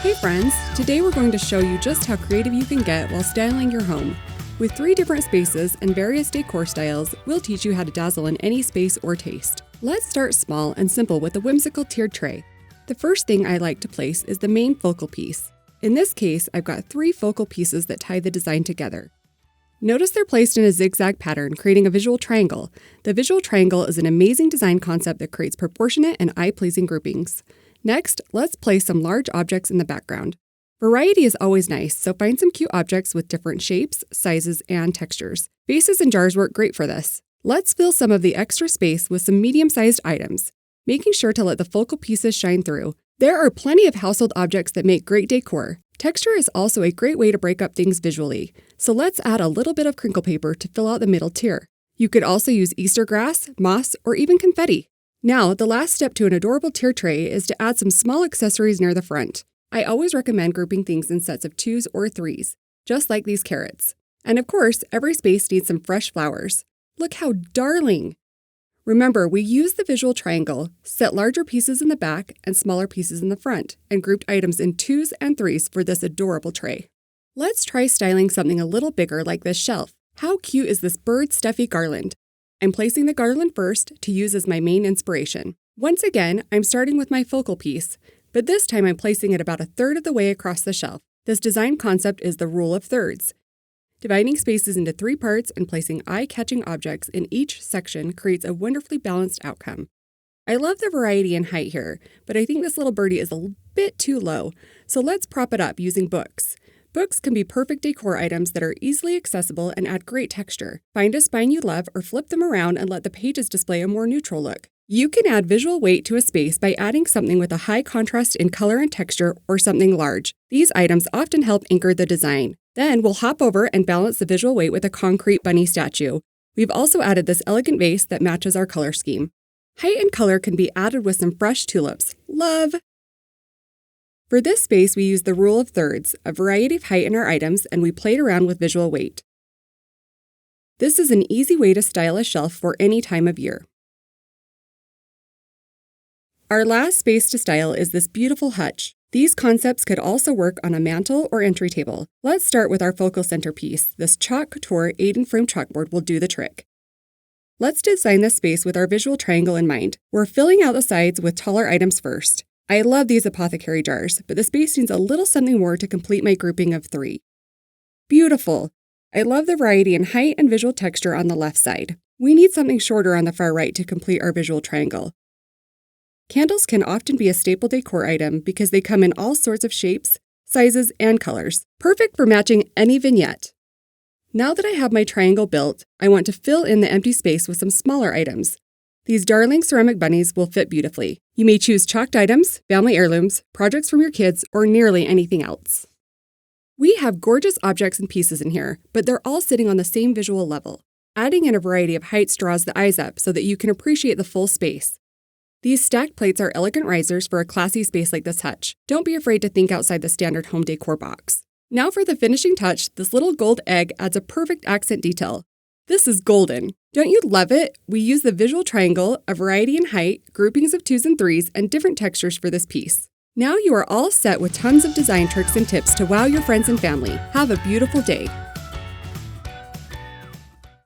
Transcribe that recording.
Hey friends, today we're going to show you just how creative you can get while styling your home. With 3 different spaces and various decor styles, we'll teach you how to dazzle in any space or taste. Let's start small and simple with a whimsical tiered tray. The first thing I like to place is the main focal piece. In this case, I've got 3 focal pieces that tie the design together. Notice they're placed in a zigzag pattern, creating a visual triangle. The visual triangle is an amazing design concept that creates proportionate and eye-pleasing groupings. Next, let's place some large objects in the background. Variety is always nice, so find some cute objects with different shapes, sizes, and textures. Vases and jars work great for this. Let's fill some of the extra space with some medium-sized items, making sure to let the focal pieces shine through. There are plenty of household objects that make great decor. Texture is also a great way to break up things visually, so let's add a little bit of crinkle paper to fill out the middle tier. You could also use Easter grass, moss, or even confetti. Now, the last step to an adorable tier tray is to add some small accessories near the front. I always recommend grouping things in sets of 2s or 3s, just like these carrots. And of course, every space needs some fresh flowers. Look how darling! Remember, we used the visual triangle, set larger pieces in the back and smaller pieces in the front, and grouped items in 2s and 3s for this adorable tray. Let's try styling something a little bigger like this shelf. How cute is this bird stuffy garland? I'm placing the garland first to use as my main inspiration. Once again, I'm starting with my focal piece, but this time I'm placing it about 1/3 of the way across the shelf. This design concept is the rule of thirds. Dividing spaces into 3 parts and placing eye-catching objects in each section creates a wonderfully balanced outcome. I love the variety in height here, but I think this little birdie is a bit too low, so let's prop it up using books. Books can be perfect decor items that are easily accessible and add great texture. Find a spine you love or flip them around and let the pages display a more neutral look. You can add visual weight to a space by adding something with a high contrast in color and texture or something large. These items often help anchor the design. Then we'll hop over and balance the visual weight with a concrete bunny statue. We've also added this elegant vase that matches our color scheme. Height and color can be added with some fresh tulips. Love! For this space, we used the rule of thirds, a variety of height in our items, and we played around with visual weight. This is an easy way to style a shelf for any time of year. Our last space to style is this beautiful hutch. These concepts could also work on a mantle or entry table. Let's start with our focal center piece. This Chalk Couture 8-in-frame chalkboard will do the trick. Let's design this space with our visual triangle in mind. We're filling out the sides with taller items first. I love these apothecary jars, but the space needs a little something more to complete my grouping of 3. Beautiful! I love the variety in height and visual texture on the left side. We need something shorter on the far right to complete our visual triangle. Candles can often be a staple decor item because they come in all sorts of shapes, sizes, and colors, perfect for matching any vignette. Now that I have my triangle built, I want to fill in the empty space with some smaller items. These darling ceramic bunnies will fit beautifully. You may choose chalked items, family heirlooms, projects from your kids, or nearly anything else. We have gorgeous objects and pieces in here, but they're all sitting on the same visual level. Adding in a variety of heights draws the eyes up so that you can appreciate the full space. These stacked plates are elegant risers for a classy space like this hutch. Don't be afraid to think outside the standard home decor box. Now for the finishing touch, this little gold egg adds a perfect accent detail. This is golden. Don't you love it? We use the visual triangle, a variety in height, groupings of 2s and 3s, and different textures for this piece. Now you are all set with tons of design tricks and tips to wow your friends and family. Have a beautiful day.